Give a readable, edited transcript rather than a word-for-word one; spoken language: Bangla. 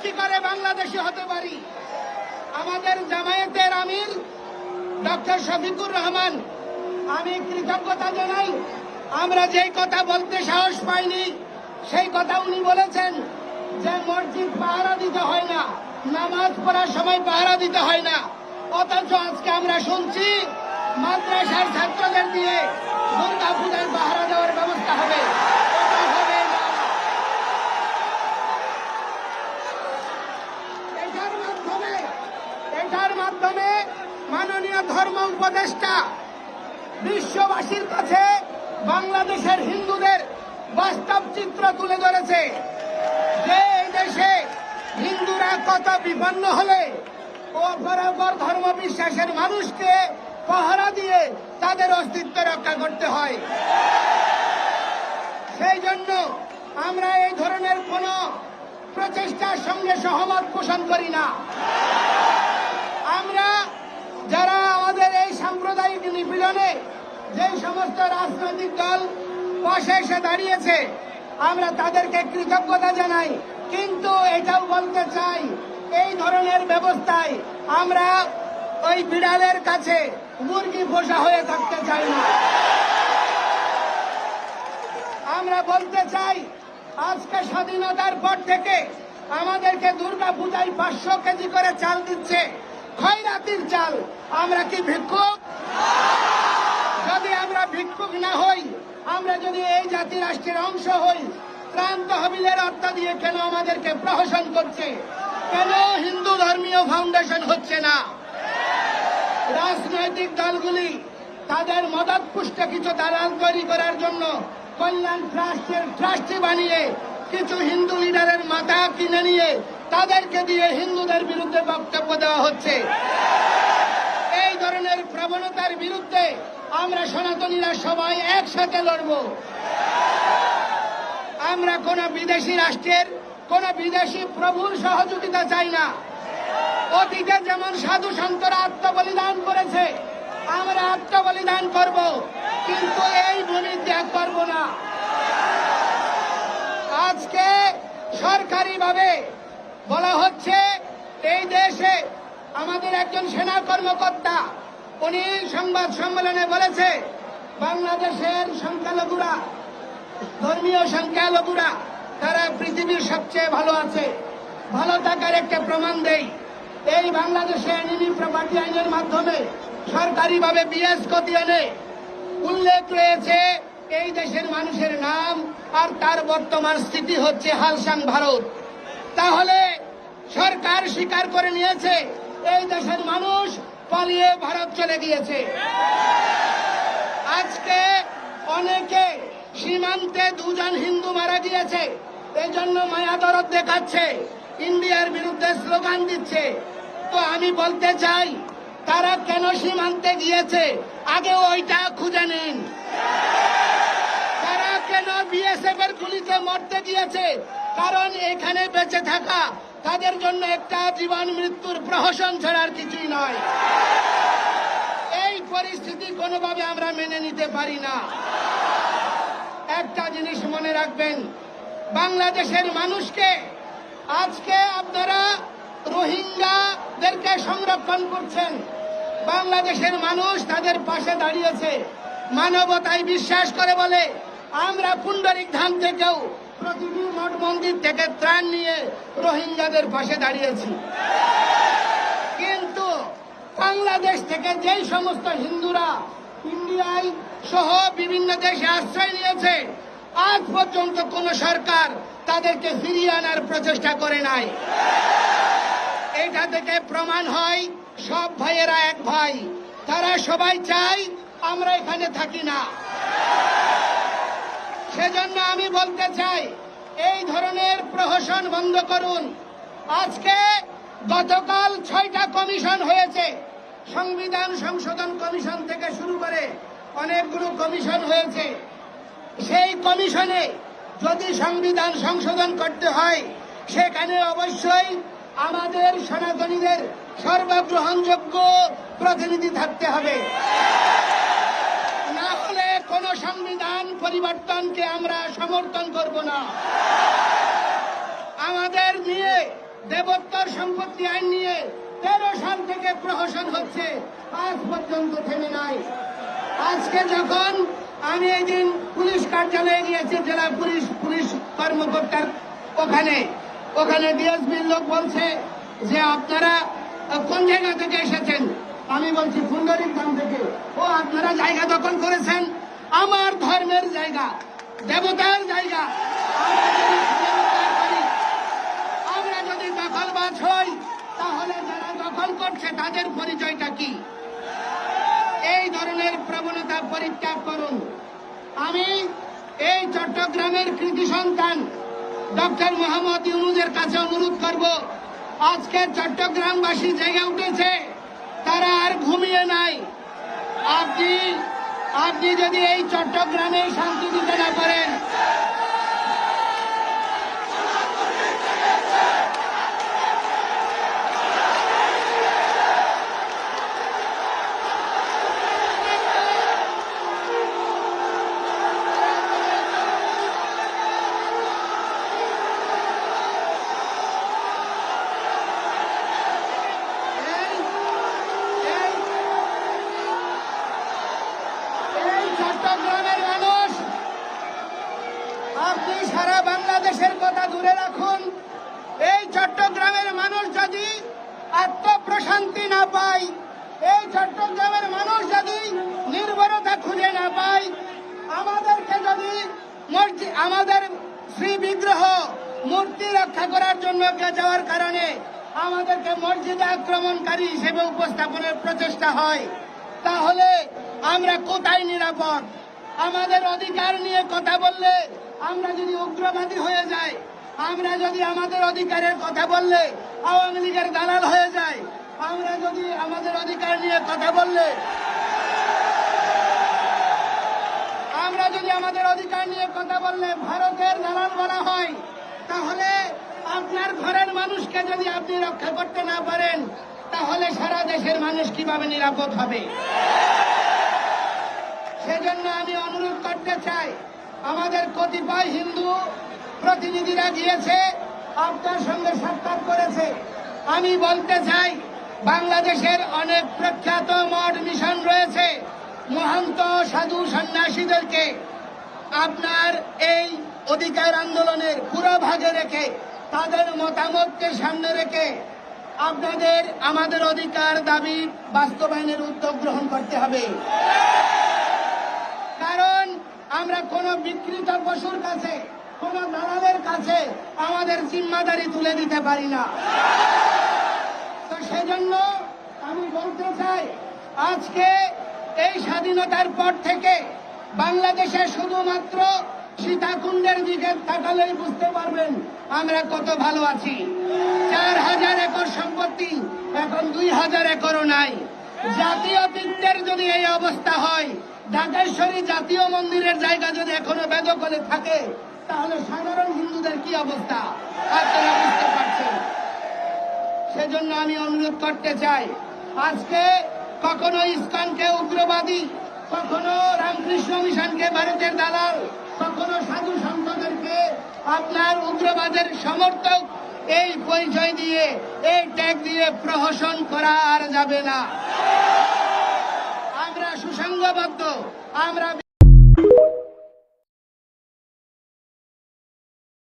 কি করে বাংলাদেশি হতে পারি? আমাদের জামায়াতের আমির ডক্টর শফিকুর রহমান, আমি কৃতজ্ঞতা জানাই। আমরা যেই কথা বলতে সাহস পাইনি সেই কথা উনি বলেছেন যে মসজিদ পাহারা দিতে হয় না, নামাজ পড়ার সময় পাহারা দিতে হয় না। অথচ আজকে আমরা শুনছি মাদ্রাসার ছাত্রদের দিয়ে দুর্গা পূজার পাহারা দেওয়ার ব্যবস্থা হবে। এটার মাধ্যমে মাননীয় ধর্ম উপদেষ্টা বিশ্ববাসীর কাছে বাংলাদেশের হিন্দুদের বাস্তব চিত্র তুলে ধরেছে যে এই দেশে হিন্দুরা কত বিপন্ন হলে অপরাপর ধর্ম বিশ্বাসের মানুষকে পাহারা দিয়ে তাদের অস্তিত্ব রক্ষা করতে হয়। সেই জন্য আমরা এই ধরনের কোন প্রচেষ্টার সঙ্গে সহমত পোষণ করি না। আমরা যারা আমাদের এই সাম্প্রদায়িক নিপীড়নে যে সমস্ত রাজনৈতিক দল পাশে এসে দাঁড়িয়েছে, আমরা তাদেরকে কৃতজ্ঞতা জানাই। কিন্তু এটাও বলতে চাই, এই ধরনের ব্যবস্থায় আমরা ওই বিড়ালের কাছে মুরগি পোষা হয়ে থাকতে চাই না। আমরা বলতে চাই, আজকে স্বাধীনতার পর থেকে আমাদেরকে দুর্গা পূজায় 500 কেজি করে চাল দিচ্ছে, খয়রাতির চাল। আমরা কি ভিক্ষুক? যদি আমরা ভিক্ষুক না হই, আমরা যদি এই জাতি রাষ্ট্রের অংশ হই, ত্রাণ তহবিলের অর্থ দিয়ে কেন আমাদেরকে প্রহসন করছে? কেন হিন্দু ধর্মীয় ফাউন্ডেশন হচ্ছে না? রাজনৈতিক দলগুলি তাদের মদত পুষ্ট কিছু দালাল তৈরি করার জন্য কল্যাণ ট্রাস্টের ট্রাস্টি বানিয়ে কিছু হিন্দু লিডারের মাথা কিনে নিয়ে তাদেরকে দিয়ে হিন্দুদের বিরুদ্ধে বক্তব্য দেওয়া হচ্ছে। এই ধরনের প্রবণতার বিরুদ্ধে আমরা সনাতনীরা সবাই একসাথে লড়ব। আমরা কোন বিদেশি রাষ্ট্রের কোন বিদেশি প্রভুর সহযোগিতা চাই না। অতীতে যেমন সাধু সন্তরা আত্মবলিদান করেছে, আমরা আত্মবলিদান করব, কিন্তু এই ভূমি ত্যাগ করব না। আজকে সরকারিভাবে বলা হচ্ছে, এই দেশে আমাদের একজন সেনা কর্মকর্তা উনি সংবাদ সম্মেলনে বলেছে, বাংলাদেশের সংখ্যালঘুরা, ধর্মীয় সংখ্যালঘুরা তারা পৃথিবীর সবচেয়ে ভালো আছে। ভালো থাকার একটা প্রমাণ দেই, এই বাংলাদেশে অ্যানিমি প্রপার্টি আইনের মাধ্যমে সরকারিভাবে বিএস খতিয়ানে উল্লেখ রয়েছে এই দেশের মানুষের নাম আর তার বর্তমান স্থিতি হচ্ছে হালসাং ভারত। তাহলে সরকার স্বীকার করে নিয়েছে এই দেশের মানুষ পালিয়ে ভারত চলে গিয়েছে। আজকে অনেকে সীমান্তে 2 জন হিন্দু মারা গিয়েছে, এই জন্য মায়া দরদ দেখাচ্ছে, ইন্ডিয়ার বিরুদ্ধে স্লোগান দিচ্ছে। তো আমি বলতে চাই, তারা কেন সীমান্তে গিয়েছে আগে ওইটা খুঁজে নিন। তারা কেন বিএসএফ এর গুলিতে মরতে গিয়েছে? কারণ এখানে বেঁচে থাকা তাদের জন্য একটা জীবন মৃত্যুর প্রহসন ছাড়ার কিছুই নয়। এই পরিস্থিতি কোনোভাবে আমরা মেনে নিতে পারি না। একটা জিনিস মনে রাখবেন, বাংলাদেশের মানুষকে আজকে আপনারা রোহিঙ্গাদেরকে সংরক্ষণ করছেন, বাংলাদেশের মানুষ তাদের পাশে দাঁড়িয়েছে, মানবতায় বিশ্বাস করে বলে আমরা পুন্ডরিক ধাম থেকেও প্রতিটি মঠ মন্দির থেকে ত্রাণ নিয়ে রোহিঙ্গাদের পাশে দাঁড়িয়েছি। কিন্তু বাংলাদেশ থেকে যেই সমস্ত হিন্দুরা ইন্ডিয়ায় সহ বিভিন্ন দেশে আশ্রয় নিয়েছে, আজ পর্যন্ত কোন সরকার তাদেরকে ফিরিয়ে আনার প্রচেষ্টা করে নাই। এটা থেকে প্রমাণ হয় সব ভাইয়েরা এক ভাই, তারা সবাই চাই আমরা এখানে থাকি না। সেজন্য আমি বলতে চাই, এই ধরনের প্রহসন বন্ধ করুন। আজকে গতকাল 6টা কমিশন হয়েছে, সংবিধান সংশোধন কমিশন থেকে শুরু করে অনেকগুলো কমিশন হয়েছে। সেই কমিশনে যদি সংবিধান সংশোধন করতে হয়, সেখানে অবশ্যই আমাদের সনাতনীদের সর্বগ্রহণযোগ্য প্রতিনিধি থাকতে হবে। না হলে কোন সংবিধান পরিবর্তনকে আমরা সমর্থন করব না। আমাদের নিয়ে দেবোত্তর সম্পত্তি আইন নিয়ে 13 সাল থেকে প্রহসন হচ্ছে, আজ পর্যন্ত থেমে নাই। আজকে যখন আমি এই দিন পুলিশ কার্যালয়ে গিয়েছি, জেলা পুলিশ কর্মকর্তার ওখানে ডিএসপির লোক বলছে যে আপনারা কোন জায়গা থেকে এসেছেন। আমি বলছি ফুলবাড়িগ্রাম থেকে। ও, আপনারা জায়গা দখল করেছেন, আমার ধর্মের জায়গা, দেবতার জায়গা। আমরা যদি দখলবাজ হই, তাহলে যারা দখল করছে তাদের পরিচয়টা কি? এই ধরনের প্রবণতা পরিত্যাগ করুন। আমি এই চট্টগ্রামের কৃতি সন্তান ডক্টর মোহাম্মদ ইউনূসের কাছে অনুরোধ করব, আজকে চট্টগ্রামবাসী জেগে উঠেছে, তারা আর ঘুমিয়ে নাই। আপনি যদি এই চট্টগ্রামে শান্তি দিতে না পারেন, চট্টগ্রামের মানুষ, আপনি সারা বাংলাদেশের কথা দূরে রাখুন, এই চট্টগ্রামের মানুষ যদি আত্মপ্রশান্তি না পায়, এই চট্টগ্রামের মানুষ যদি নির্ভরতা খুঁজে না পায়, আমাদেরকে যদি আমাদের শ্রী বিগ্রহ মূর্তি রক্ষা করার জন্য যাওয়ার কারণে আমাদেরকে মসজিদে আক্রমণকারী হিসেবে উপস্থাপনের প্রচেষ্টা হয়, তাহলে আমরা কোথায় নিরাপদ? আমাদের অধিকার নিয়ে কথা বললে আমরা যদি উগ্রবাদী হয়ে যাই, আমরা যদি আমাদের অধিকারের কথা বললে আওয়ামী লীগের দালাল হয়ে যায়, আমরা যদি আমাদের অধিকার নিয়ে কথা বললে ভারতের দালাল বলা হয়, তাহলে আপনার ঘরের মানুষকে যদি আপনি রক্ষা করতে না পারেন, তাহলে সারা দেশের মানুষ কিভাবে নিরাপদ হবে? সেজন্য আমি অনুরোধ করতে চাই, আমাদের কতিপয় হিন্দু প্রতিনিধিরা গিয়েছে, আপনার সঙ্গে সাক্ষাৎ করেছে। আমি বলতে চাই, বাংলাদেশের অনেক প্রখ্যাত মঠ মিশন রয়েছে, মহান্ত সাধু সন্ন্যাসীদেরকে আপনার এই অধিকার আন্দোলনের পুরো ভাগে রেখে, তাদের মতামতকে সামনে রেখে আমাদের অধিকার দাবি বাস্তবায়নের উদ্যোগ গ্রহণ করতে হবে। কারণ আমরা কোন বিকৃত পশুর কাছে, কোন দালালের কাছে আমাদের জিম্মাদারি তুলে দিতে পারি না। তো সেজন্য আমি বলতে চাই, আজকে এই স্বাধীনতার পর থেকে বাংলাদেশে শুধুমাত্র সীতাকুণ্ডের দিকে তাকালেই বুঝতে পারবেন আমরা কত ভালো আছি। 4000 একর সম্পত্তি এখন 2000 একরও নাই। জাতীয় বৃত্তের যদি এই অবস্থা হয়, ঢাকেশ্বরী জাতীয় মন্দিরের জায়গা যদি এখনো বেদখলে থাকে, তাহলে সাধারণ হিন্দুদের কি অবস্থা আপনারা বুঝতে পারছেন। সেজন্য আমি অনুরোধ করতে চাই, আজকে কখনো ইসকনকে উগ্রবাদী, কখনো রামকৃষ্ণ মিশনকে ভারতের দালাল, কখনো সাধু সন্তদেরকে আপনার উগ্রবাদের সমর্থক এই পরিচয় দিয়ে, এই ট্যাগ দিয়ে প্রহসন করা আর যাবে না। আমরা সুসংঘবদ্ধ, আমরা